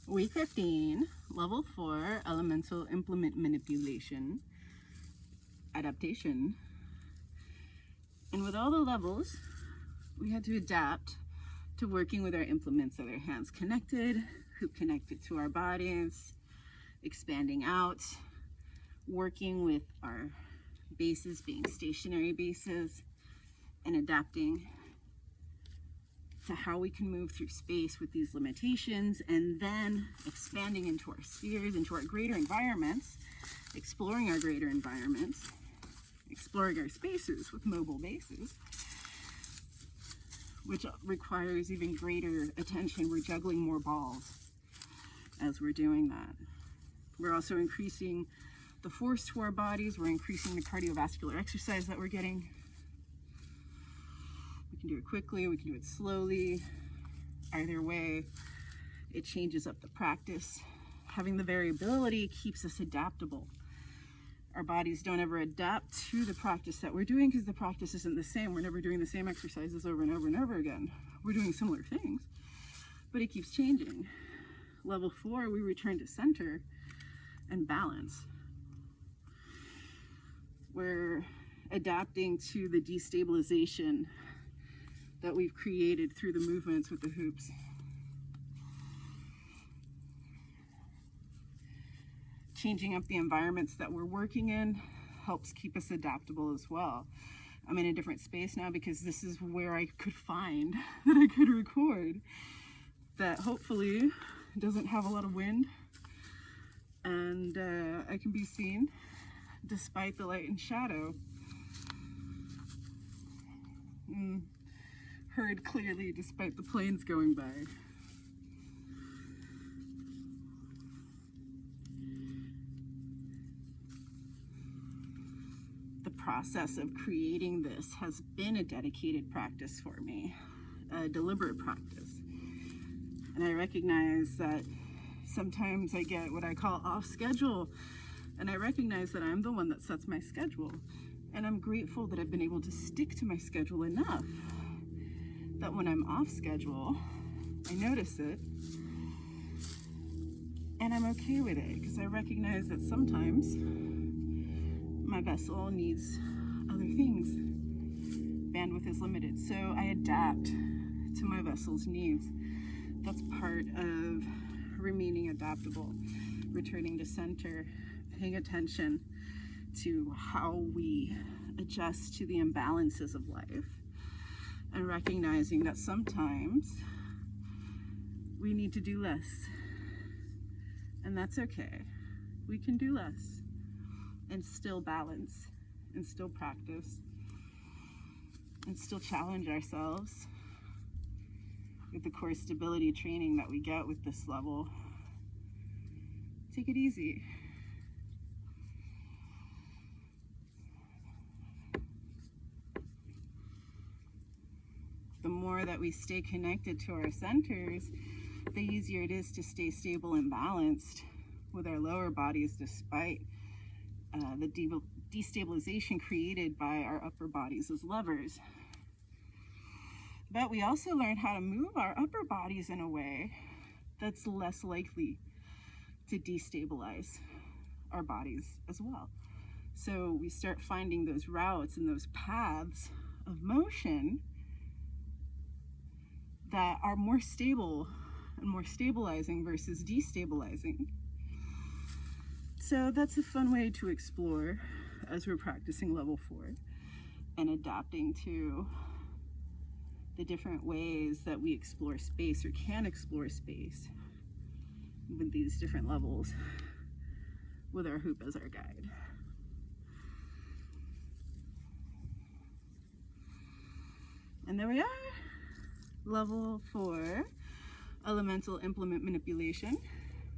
Week 15, level 4, elemental implement manipulation, adaptation. And with all the levels, we had to adapt to working with our implements, with our hands connected, hoop connected to our bodies, expanding out, working with our bases being stationary bases, and adapting to how we can move through space with these limitations, and then expanding into our spheres, into our greater environments, exploring our greater environments, exploring our spaces with mobile bases, which requires even greater attention. We're juggling more balls as we're doing that. We're also increasing the force to our bodies. We're increasing the cardiovascular exercise that we're getting. We can do it quickly, we can do it slowly. Either way, it changes up the practice. Having the variability keeps us adaptable. Our bodies don't ever adapt to the practice that we're doing because the practice isn't the same. We're never doing the same exercises over and over and over again. We're doing similar things, but it keeps changing. Level 4, we return to center and balance. We're adapting to the destabilization that we've created through the movements with the hoops. Changing up the environments that we're working in helps keep us adaptable as well. I'm in a different space now because this is where I could find that I could record, that hopefully doesn't have a lot of wind, and I can be seen despite the light and shadow. Heard clearly despite the planes going by. The process of creating this has been a dedicated practice for me, a deliberate practice. And I recognize that sometimes I get what I call off schedule, and I recognize that I'm the one that sets my schedule. And I'm grateful that I've been able to stick to my schedule enough that when I'm off schedule, I notice it, and I'm okay with it because I recognize that sometimes my vessel needs other things. Bandwidth is limited, so I adapt to my vessel's needs. That's part of remaining adaptable, returning to center, paying attention to how we adjust to the imbalances of life, and recognizing that sometimes we need to do less, and that's okay. We can do less and still balance and still practice and still challenge ourselves with the core stability training that we get with this level. Take it easy. The more that we stay connected to our centers, the easier it is to stay stable and balanced with our lower bodies despite the destabilization created by our upper bodies as levers. But we also learn how to move our upper bodies in a way that's less likely to destabilize our bodies as well. So we start finding those routes and those paths of motion that are more stable and more stabilizing versus destabilizing. So that's a fun way to explore as we're practicing level 4 and adapting to the different ways that we explore space or can explore space with these different levels with our hoop as our guide. And there we are. Level 4, elemental implement manipulation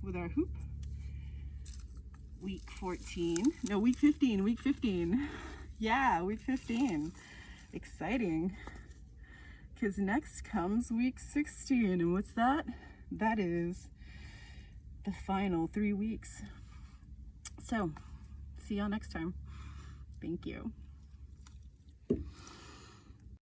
with our hoop. Week 15. Yeah, week 15. Exciting. Because next comes week 16. And what's that? That is the final 3 weeks. So, see y'all next time. Thank you.